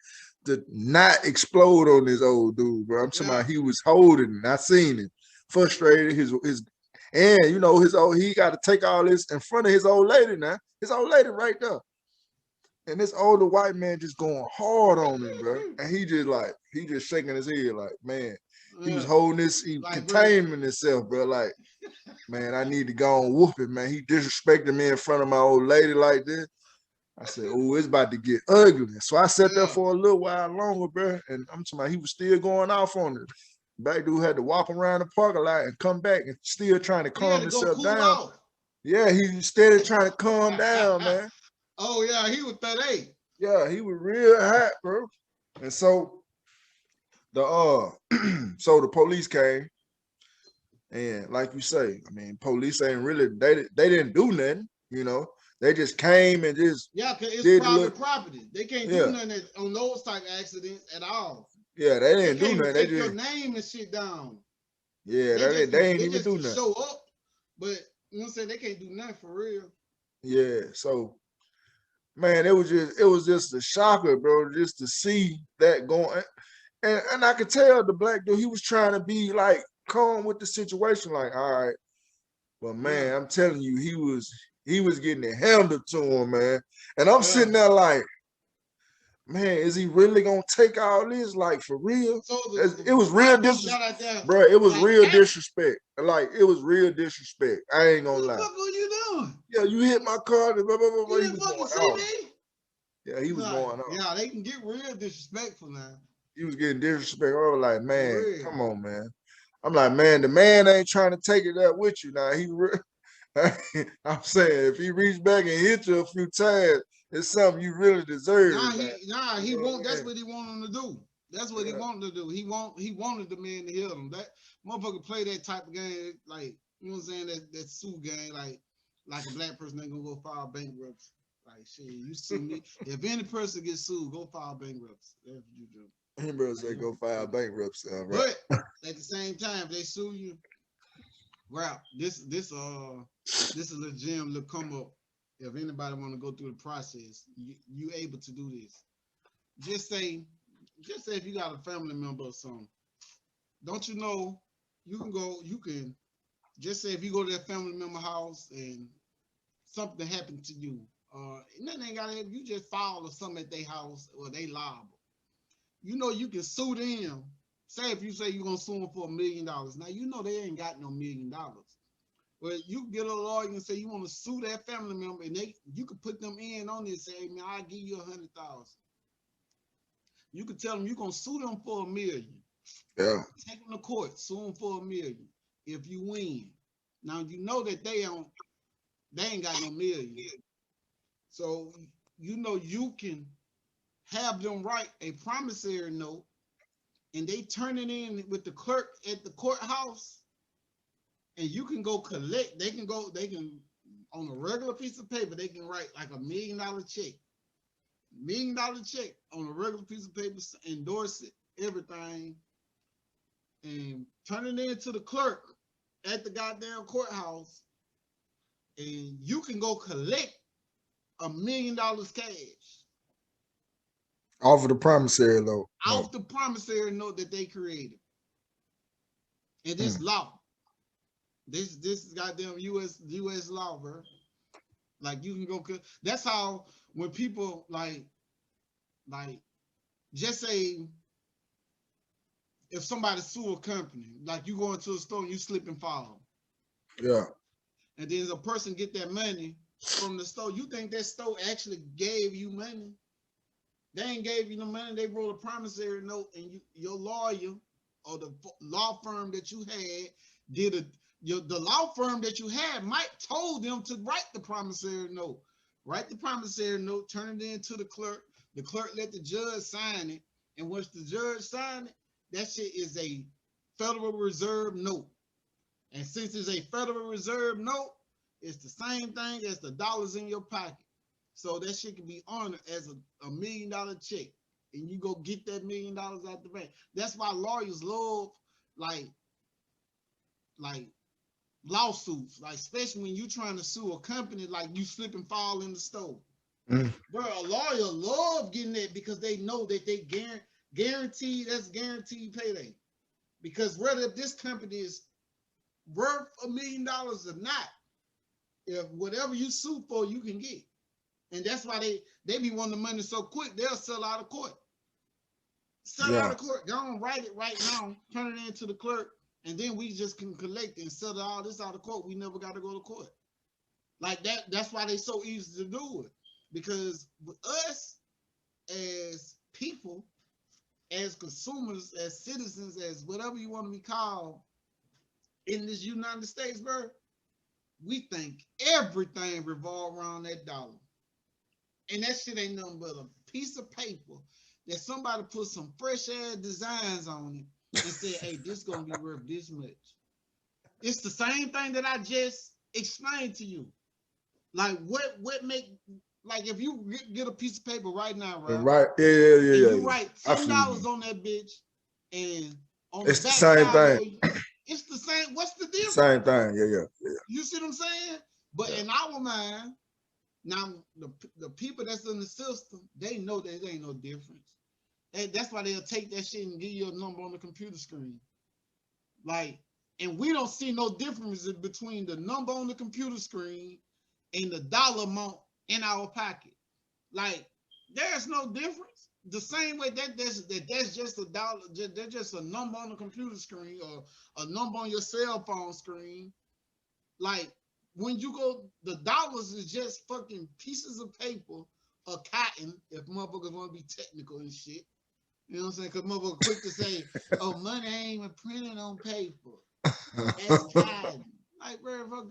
to not explode on this old dude, bro. I'm talking about he was holding it. I seen it. Frustrated, and he got to take all this in front of his old lady now. His old lady right there. And this older white man just going hard on him, bro. And he just shaking his head like, man, he was holding this, he containing himself, bro. Like, man, I need to go and whoop it, man. He disrespected me in front of my old lady like this. I said, oh, it's about to get ugly. So I sat there for a little while longer, bro. And I'm talking about he was still going off on it. Black dude had to walk around the parking lot and come back and still trying to calm himself down. Yeah, he steady trying to calm down, man. Oh, yeah, he was 38. Yeah, he was real hot, bro. And so the police came, and like you say, I mean, police ain't really, they didn't do nothing, They just came and just because it's private property. They can't do nothing on those type of accidents at all. Yeah, they didn't do nothing. They just your name and shit down. Yeah, they ain't even do nothing. Show up, but you know what I'm saying, they can't do nothing for real. Yeah, so man, it was just a shocker, bro, just to see that going. And I could tell the black dude, he was trying to be like calm with the situation, like, all right. But man, I'm telling you, he was getting it handled to him, man. And I'm sitting there like, man, is he really gonna take all this? Like, for real? So it was real disrespect, bro. It was real disrespect. Like, it was real disrespect. I ain't gonna lie. What are you doing? Yeah, you hit my car. Blah, blah, blah, blah. You didn't fucking see me? Yeah, he was going on. Yeah, they can get real disrespectful now. He was getting disrespectful. I was like, man, come on, man. I'm like, man, the man ain't trying to take it up with you now. I'm saying, if he reached back and hit you a few times, it's something you really deserve. He won't. That's what he wanted him to do. That's what he wanted to do. He wanted the man to hit him. That motherfucker play that type of game, like, you know what I'm saying, that sue game, like a black person ain't gonna go file bankruptcy. Like, shit, you sue me. If any person gets sued, go file bankruptcy. That's what you do. He better say go file bankruptcy. Right? But at the same time, if they sue you, well, this is a gem to come up. If anybody want to go through the process, you able to do this. Just say if you got a family member or something, don't you know you can just say if you go to that family member house and something happened to you, nothing ain't gotta happen. You just file or something at their house or they liable. You know you can sue them. Say if you say you're gonna sue them for $1 million. Now you know they ain't got no $1 million. But you get a lawyer and say you want to sue that family member, and you could put them in on this. Say, hey, man, I'll give you 100,000. You could tell them you're gonna sue them for $1 million. Yeah. Take them to court, sue them for $1 million. If you win, now you know that they ain't got no $1 million. So you know you can have them write a promissory note, and they turn it in with the clerk at the courthouse, and you can go collect. They can on a regular piece of paper, they can write like $1 million check. $1 million check on a regular piece of paper, endorse it, everything, and turn it in to the clerk at the goddamn courthouse, and you can go collect $1 million cash. Off of the promissory note. Off the promissory note that they created. And this law. This is goddamn US law, bro. Like you can go. That's how when people like just say if somebody sue a company, like you go into a store and you slip and fall. Yeah. And then a person get that money from the store. You think that store actually gave you money? They ain't gave you the money. They wrote a promissory note, and your lawyer or the law firm that you had did the law firm that you had might told them to write the promissory note. Write the promissory note, turn it in to the clerk. The clerk let the judge sign it. And once the judge sign it, that shit is a Federal Reserve note. And since it's a Federal Reserve note, it's the same thing as the dollars in your pocket. So that shit can be honored as a $1 million check. And you go get that $1 million out the bank. That's why lawyers love like lawsuits, like especially when you trying to sue a company, like you slip and fall in the store. Bro, a lawyer love getting that because they know that they guaranteed payday. Because whether this company is worth $1 million or not, if whatever you sue for, you can get. And that's why they be wanting the money so quick, they'll sell out of court. Out of court. Go on, write it right now, turn it into the clerk, and then we just can collect and settle all this out of court. We never got to go to court. Like that. That's why they so easy to do it. Because with us as people, as consumers, as citizens, as whatever you want to be called in this United States, bro, we think everything revolves around that dollar. And that shit ain't nothing but a piece of paper that somebody put some fresh ass designs on it and said, hey, this gonna be worth this much. It's the same thing that I just explained to you. Like what make, like if you get a piece of paper right now, right? Right. Yeah. You write $10 on that bitch, and on it's the the same thing. It's the same. What's the difference? Same thing. Yeah. You see what I'm saying? But in our mind, now the people that's in the system, they know that there ain't no difference. That's why they'll take that shit and give you a number on the computer screen. Like, and we don't see no difference between the number on the computer screen and the dollar amount in our pocket. Like, there's no difference. The same way that's just a dollar, that's just a number on the computer screen or a number on your cell phone screen. Like, when you go, the dollars is just fucking pieces of paper or cotton, if motherfuckers want to be technical and shit. You know what I'm saying? Because motherfuckers quick to say, oh, money ain't even printed on paper. That's cotton. Like, bro, fuck,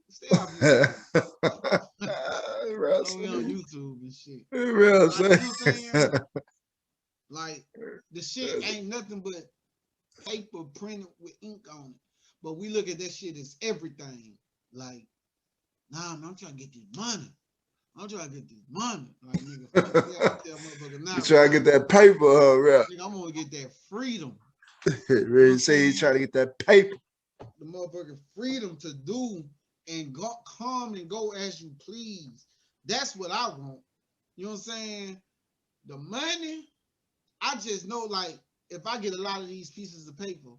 stay off YouTube. We on YouTube and shit. Like, you know what I'm saying? Like, the shit ain't nothing but paper printed with ink on it. But we look at that shit as everything. Like, nah, man, I'm trying to get this money. I'm trying to get this money. Like, nigga, fuck yeah, I tell motherfucker now. You trying to get that paper, nigga, I'm gonna get that freedom. Really say you trying to get that paper. The motherfucking freedom to do and go, come and go as you please. That's what I want. You know what I'm saying? The money, I just know, like, if I get a lot of these pieces of paper,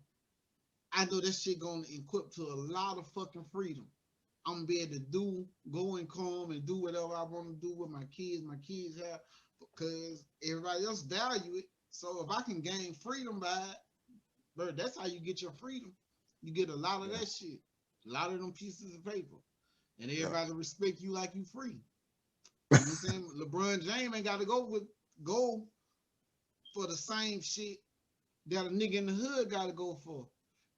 I know that shit gonna equip to a lot of fucking freedom. I'm gonna be able to go and come and do whatever I want to do with my kids. My kids have, because everybody else value it. So if I can gain freedom by it, bro, that's how you get your freedom. You get a lot of that shit, a lot of them pieces of paper, and everybody respect you like you free. You know what I'm saying? LeBron James ain't got to go for the same shit that a nigga in the hood got to go for,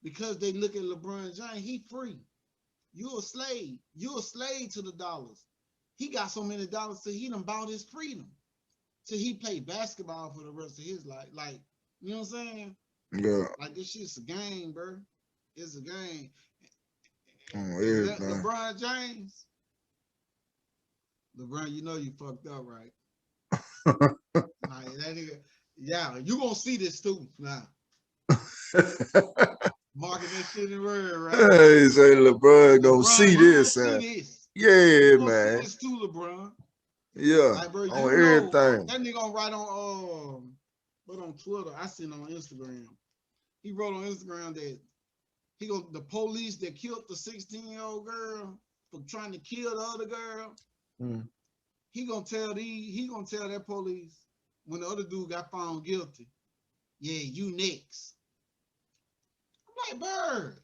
because they look at LeBron James, he free. You a slave. You a slave to the dollars. He got so many dollars till he done bought his freedom. Till he played basketball for the rest of his life. Like, you know what I'm saying? Yeah. Like, this shit's a game, bro. It's a game. Everything. LeBron James. LeBron, you know you fucked up, right? Like, that nigga, yeah, you gonna see this too now. Marking that shit in word, right? Hey, say LeBron gonna see this. See this. Yeah, man. see this too, LeBron. Yeah, like, bro, on everything. That nigga gonna write on Twitter. I seen on Instagram. He wrote on Instagram that the police that killed the 16-year-old girl for trying to kill the other girl. He gonna tell that police when the other dude got found guilty. Yeah, you next. I'm like, Bird,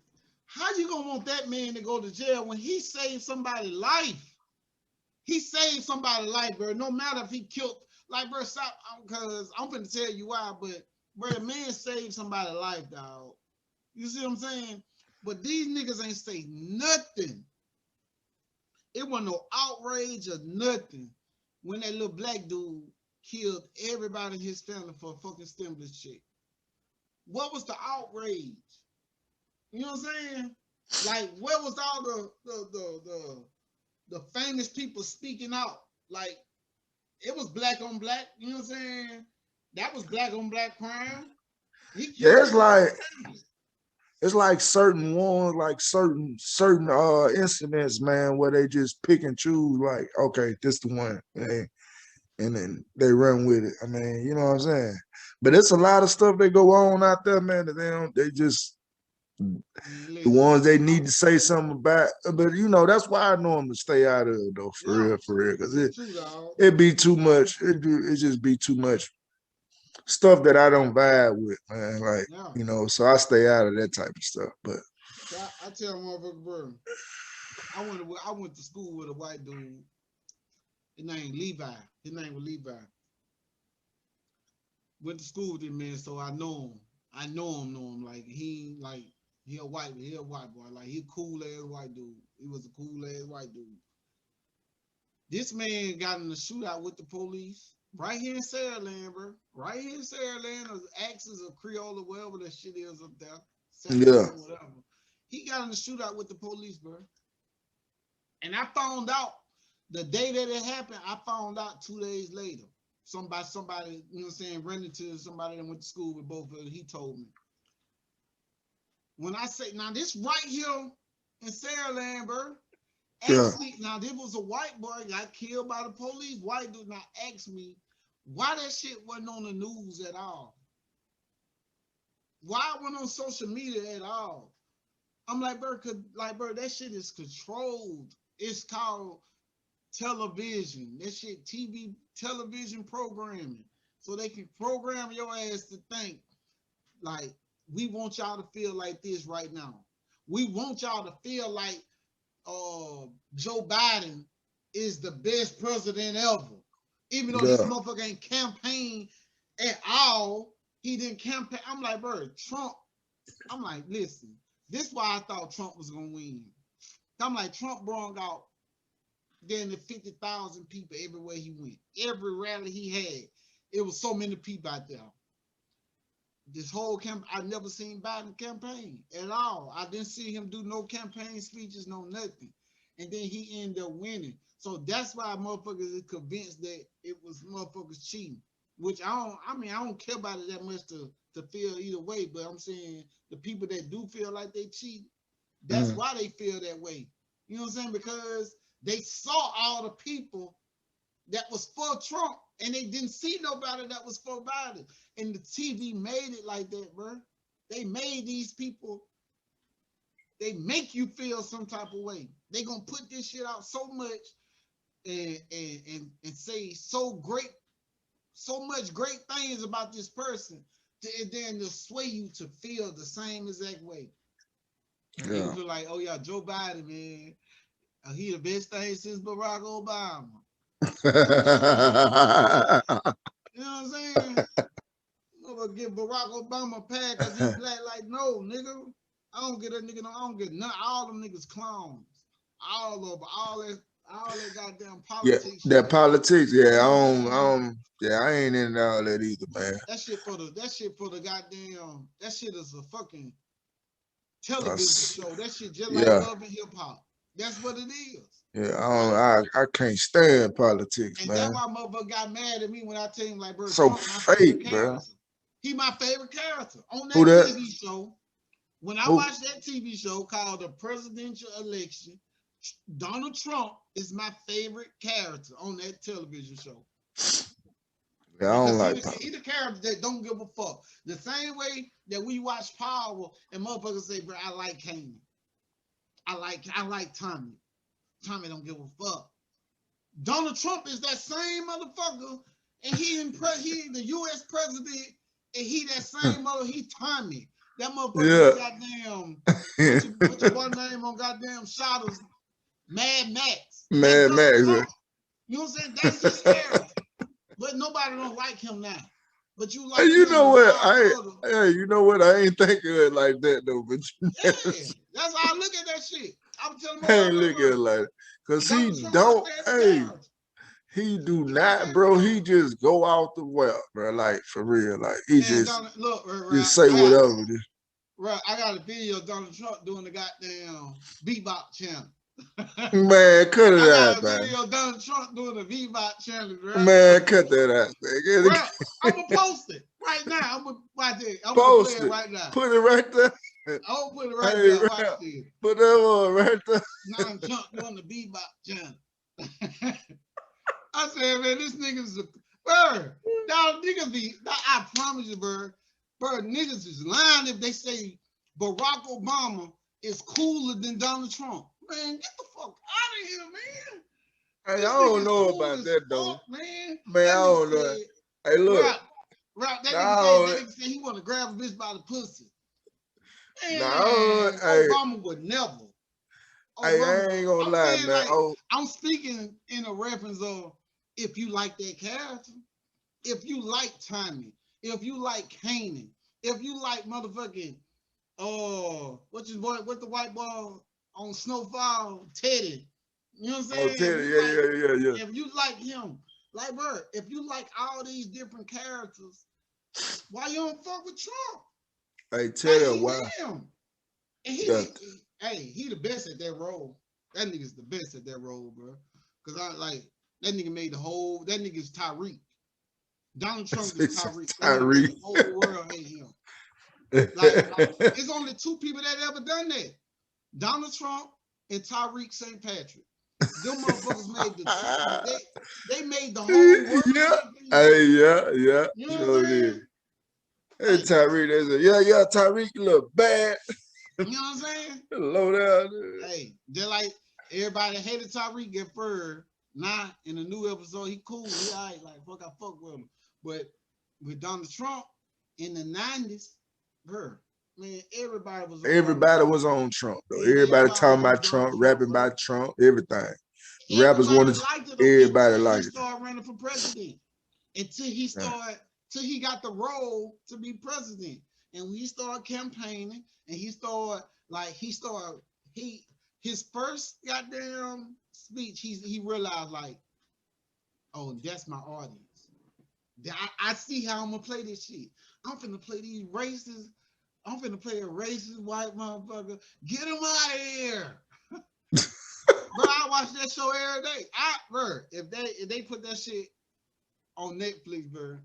how you gonna want that man to go to jail when he saved somebody's life? He saved somebody's life, bro. No matter if he killed, like, bro, stop, because I'm finna tell you why, but, bro, the man saved somebody's life, dog. You see what I'm saying? But these niggas ain't say nothing. It wasn't no outrage or nothing when that little black dude killed everybody in his family for a fucking stimulus check. What was the outrage? You know what I'm saying? Like, where was all the famous people speaking out? Like, it was black on black. You know what I'm saying? That was black on black crime. It's like certain ones, like certain incidents, man, where they just pick and choose. Like, okay, this the one, man, and then they run with it. I mean, you know what I'm saying? But it's a lot of stuff that go on out there, man. That they just. The ones they need to say something about, but you know that's why I normally stay out of it though, for real, because it be too much. It just be too much stuff that I don't vibe with, man. Like you know, so I stay out of that type of stuff. But I tell motherfucker, bro, I went to school with a white dude. His name Levi. His name was Levi. Went to school with him, man, so I know him. I know him. Like he a white boy. Like he a cool ass white dude. He was a cool ass white dude. This man got in a shootout with the police right here in Saraland, bro. Right here in Saraland, or Axis or Creole or whatever that shit is up there. Saraland, whatever. He got in a shootout with the police, bro. And I found out the day that it happened. I found out 2 days later. Somebody, you know what I'm saying, ran into somebody that went to school with both of them. He told me. When I say, now this right here in Saraland, bro. Me, now this was a white boy got killed by the police. White dude now asked me why that shit wasn't on the news at all. Why it wasn't on social media at all. I'm like, bro, that shit is controlled. It's called television. That shit television programming. So they can program your ass to think like, we want y'all to feel like this right now. We want y'all to feel like Joe Biden is the best president ever. Even though this motherfucker ain't campaign at all, he didn't campaign. I'm like, bro, Trump. I'm like, listen, this is why I thought Trump was gonna win. I'm like, Trump brought out then the 50,000 people everywhere he went. Every rally he had, it was so many people out there. This whole I never seen Biden campaign at all. I didn't see him do no campaign speeches, no nothing. And then he ended up winning. So that's why motherfuckers is convinced that it was motherfuckers cheating. Which I don't care about it that much to feel either way. But I'm saying the people that do feel like they cheat, that's why they feel that way. You know what I'm saying? Because they saw all the people that was for Trump, and they didn't see nobody that was for Biden. And the TV made it like that, bro. They made these people, they make you feel some type of way. they gonna put this shit out so much and say so much great things about this person, and then to sway you to feel the same exact way. And you feel like, oh yeah, Joe Biden, man, he the best thing since Barack Obama. You know what I'm saying? I'm gonna give Barack Obama a pad because he's black. Like, no, nigga. I don't get that nigga. I don't get none. All them niggas clowns. All that goddamn politics. Yeah, that politics. Yeah, I ain't into all that either, man. That shit for the goddamn. That shit is a fucking television show. That shit just like Love and Hip Hop. That's what it is. Yeah, I can't stand politics, and man. And that's why motherfucker got mad at me when I tell him like, bro, so Trump, fake, bro. He my favorite character on that TV show. When I watched that TV show called The Presidential Election, Donald Trump is my favorite character on that television show. Yeah, I don't like that. He's the character that don't give a fuck. The same way that we watch Power and motherfuckers say, bro, I like Kane. I like Tommy. Tommy don't give a fuck. Donald Trump is that same motherfucker, and he the U.S. president, and he that same mother. He Tommy. That motherfucker goddamn. What's your boy name on goddamn Shadows? Mad Max. Mad Max. You know what I'm saying? That's his character. But nobody don't like him now. But you like. Hey, you know what? You know what? I ain't thinking it like that though. But that's how I look at that shit. I'm telling you. I ain't look at it like that. Cause he don't. He do not, bro. He just go out the well, bro. Like for real, like he just say whatever. Right, I got a video of Donald Trump doing the goddamn Bebop channel. Man, cut it out, man. I got a video of Donald Trump doing the Bebop channel, right? Man, cut that out, man. Right, I'm gonna post it right now. I'm gonna play it right now. Put it right there. I'll put it right there. Watch this. Put that one right there. Donald Trump doing the Bebop channel. I said, man, this nigga's a bird. Now niggas be. I promise you, bird. Niggas is lying if they say Barack Obama is cooler than Donald Trump. Man, get the fuck out of here, man. Hey, I don't know about that though. Man, I don't know. Hey, look. Right, that nigga said he want to grab a bitch by the pussy. Man, Obama would never. Hey, I ain't gonna lie, man. Like, I'm speaking in a reference of if you like that character, if you like Tommy, if you like Kanan, if you like motherfucking what's the white boy on Snowfall, Teddy. You know what I'm saying? Oh, Teddy, yeah. If you like him, like bro, if you like all these different characters, why you don't fuck with Trump? Hey, Teddy, why? And he the best at that role. That nigga's the best at that role, bro. Cause I like that nigga made that nigga's Tyreek. Donald Trump is Tyreek. Tyreek. The whole world hate him. Like, it's only two people that ever done that. Donald Trump and Tyreek St. Patrick. Them motherfuckers made they made the whole world. Yeah. You know what I'm saying? Hey, Tyreek, they say, Tyreek, you look bad. You know what I'm saying? Low down. Hey, they're like everybody hated Tyreek at first. Nah, in the new episode, he cool. He all right, like fuck with him. But with Donald Trump in the 90s, man, everybody was on Trump though. Everybody talking about Trump, rapping about Trump, everything. Rappers wanted everybody liked it. He started running for president until he got the role to be president. And when he started campaigning and his first goddamn speech, he realized like, oh, that's my audience. I see how I'm gonna play this shit. I'm finna play these racist. I'm finna play a racist white motherfucker. Get him out of here. Bro, I watch that show every day. If they put that shit on Netflix, bro,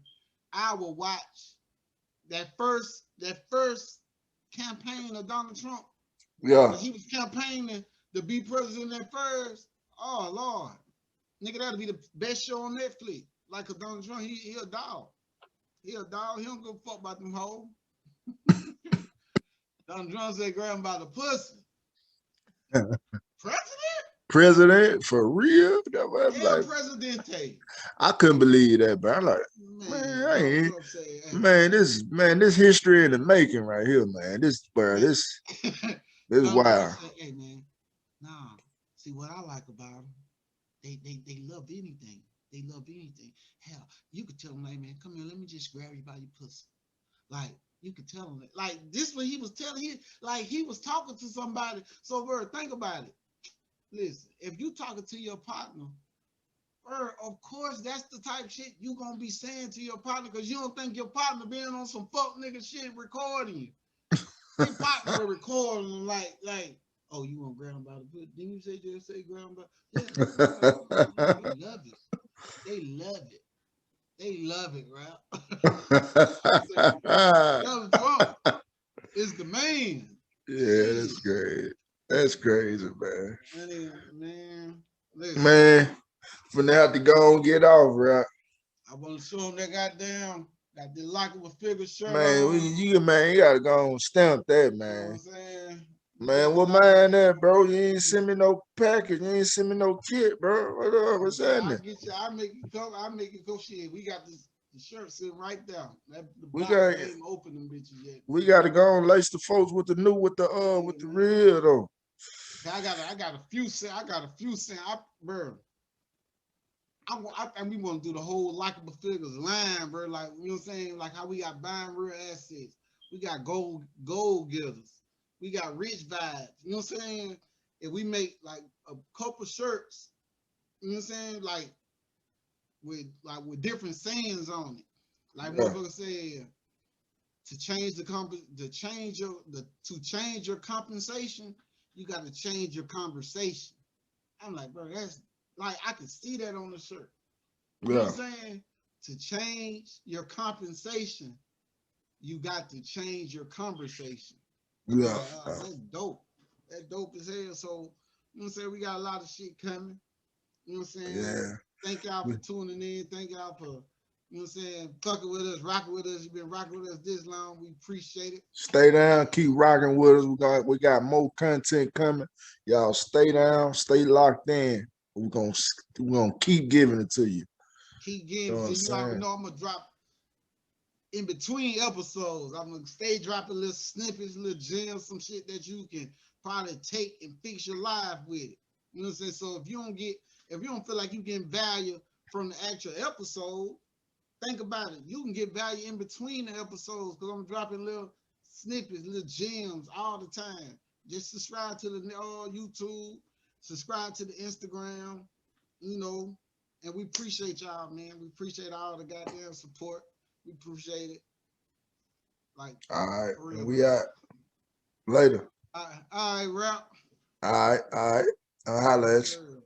I will watch that first campaign of Donald Trump. Yeah. He was campaigning to be president at first. Oh Lord. Nigga, that'll be the best show on Netflix. Like a Donald Trump, he a dog. He a dog. He don't give a fuck about them hoes. Donald Trump said grab him by the pussy. President? President for real? That was like, Presidente. I couldn't believe that, but I'm like, man, I ain't, this history in the making right here, man. This wild. Hey man, nah. See what I like about them, they love anything. They love anything. Hell, you could tell them, like, man, come here, let me just grab you by your pussy. Like, you could tell them that. Like, this what he was telling him, like he was talking to somebody. So, bro, think about it. Listen, if you talking to your partner, bro, of course that's the type of shit you gonna be saying to your partner, because you don't think your partner being on some fuck nigga shit recording you. Your partner recording like, oh, you want to grab him by the foot? Didn't you just say grab him by? Yeah, they love it. They love it. They love it, right? Donald Trump is the man. Yeah, that's great. That's crazy, man. Man, finna have to go and get off, right? I want to show him that goddamn. Got the Likeable Figgas shirt man, on. you gotta go and stamp that, man. You know what I'm saying? Man, what mine that, bro? You ain't send me no package. You ain't send me no kit, bro. What up? What's happening? I get you. I make it go. I make it go. Shit, we got this. The shirt sitting right there. We got. Ain't open them bitches yet. We got to go and lace the folks with the new, with the real though. I got a few cents. Bro. I think we want to do the whole Likeable Figgas line, bro. Like, you know what I'm saying? Like how we got buying real assets. We got gold getters. We got rich vibes. You know what I'm saying? If we make like a couple shirts, you know what I'm saying? Like with different sayings on it. Like motherfucker said, to change your compensation, you got to change your conversation. I'm like, bro, that's like, I can see that on the shirt. You know what I'm saying? To change your compensation, you got to change your conversation. Yeah. That's dope. That's dope as hell. So, you know what I'm saying? We got a lot of shit coming. You know what I'm saying? Yeah. Thank y'all for tuning in. Thank y'all for, you know what I'm saying, fucking with us, rocking with us. You've been rocking with us this long. We appreciate it. Stay down, keep rocking with us. We got more content coming. Y'all stay down, stay locked in. We're gonna keep giving it to you. Keep giving it to you. You already know I'm gonna drop in between episodes. I'm gonna stay dropping little snippets, little gems, some shit that you can probably take and fix your life with it. You know what I'm saying? So if you don't feel like you getting value from the actual episode, think about it. You can get value in between the episodes, because I'm dropping little snippets, little gems all the time. Just subscribe to the YouTube, subscribe to the Instagram, you know, and we appreciate y'all, man. We appreciate all the goddamn support. We appreciate it. Like, all right, real, we out later. All right, rap. All right, I'll holler at you.